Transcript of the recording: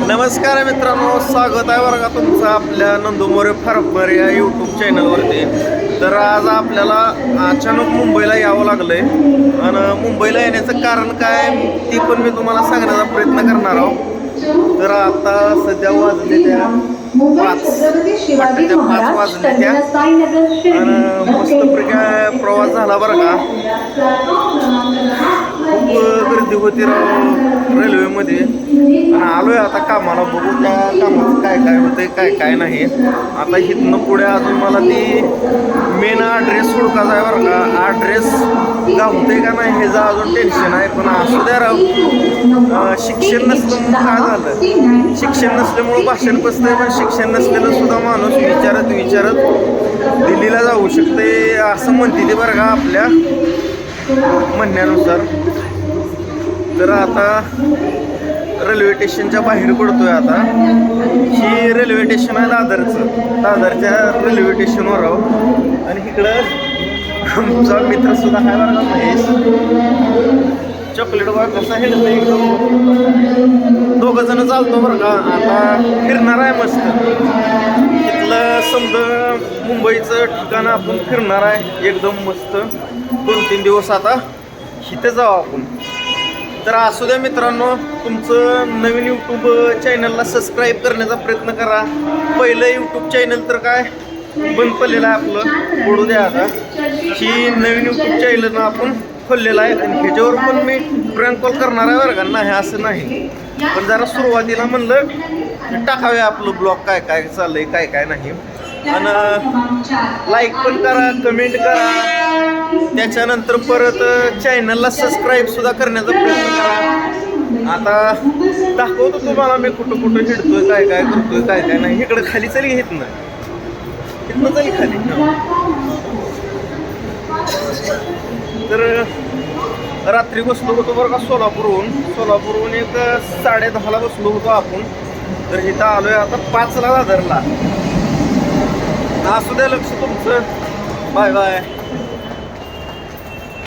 नमस्कार मित्रांनो, स्वागत आहे बरं का तुमचं आपल्या नंदू मोरे फार्मर या यूट्यूब चॅनलवरती. तर आज आपल्याला अचानक मुंबईला यावं लागलंय आणि मुंबईला येण्याचं कारण काय ती पण मी तुम्हाला सांगण्याचा प्रयत्न करणार आहोत. तर आता सध्या वाजले त्या 5 वाजले त्या आणि मस्तपैकी प्रवास झाला बरं का. खूप गर्दी होती रेल्वेमध्ये आणि आलोय आता कामाला. बघू त्या कामाचं काय काय होतंय काय काय नाही. आता इथनं पुढे अजून मला ती मेन ॲड्रेस हुडकायचा आहे बरं का. ॲड्रेस गावतंय का नाही ह्याचं अजून टेन्शन आहे. पण असू द्या राव, शिक्षण नसलं काय झालं, शिक्षण नसल्यामुळं भाषण पसतंय. पण शिक्षण नसलेलं सुद्धा माणूस विचारत दिल्लीला जाऊ शकते असं म्हणते ते बरं का आपल्या म्हणण्यानुसार. तर आता रेल्वे स्टेशनच्या बाहेर पडतोय. आता ही रेल्वे स्टेशन आहे दादरच्या रेल्वे स्टेशनवर आहोत. आणि इकडं आमचा मित्र सुद्धा आहे बरं का, महेश. चॉकलेट बाग कसा हेडतो एकदम. दोघं जण चालतो बरं का. आता फिरणार आहे मस्त. इथलं समजा मुंबईचं ठिकाण आपण फिरणार आहे एकदम मस्त. 2-3 दिवस आता इथे जाऊ आपण. तर असू द्या मित्रांनो, तुमचं नवीन यूट्यूब चॅनलला सबस्क्राईब करण्याचा प्रयत्न करा. पहिलं यूट्यूब चॅनल तर काय बंद पडलेलं आहे आपलं, पडू द्या आता. ही नवीन यूट्यूब चॅनल आपण खोललेलं आहे आणि ह्याच्यावर पण मी प्रँक कॉल करणार आहे बरं का. नाही असं नाही, पण जरा सुरुवातीला म्हणलं टाकावे आपलं ब्लॉग काय काय चाललंय काय काय नाही. आणि लाईक पण करा, कमेंट करा. त्याच्यानंतर परत चॅनलला सबस्क्राईब सुद्धा करण्याचा प्रयत्न करा. आता दाखवतो तुम्हाला मी कुठं कुठं हिडतोय काय काय करतोय काय काय नाही. इकडं खाली चली इथनं चली खाली. तर रात्री बसलो होतो बरं का सोलापूरहून एक 10:30ला बसलो होतो आपण. तर इथं आलोय आता 5ला दादरला. असू द्या लक्ष तुमचं. Bye bye.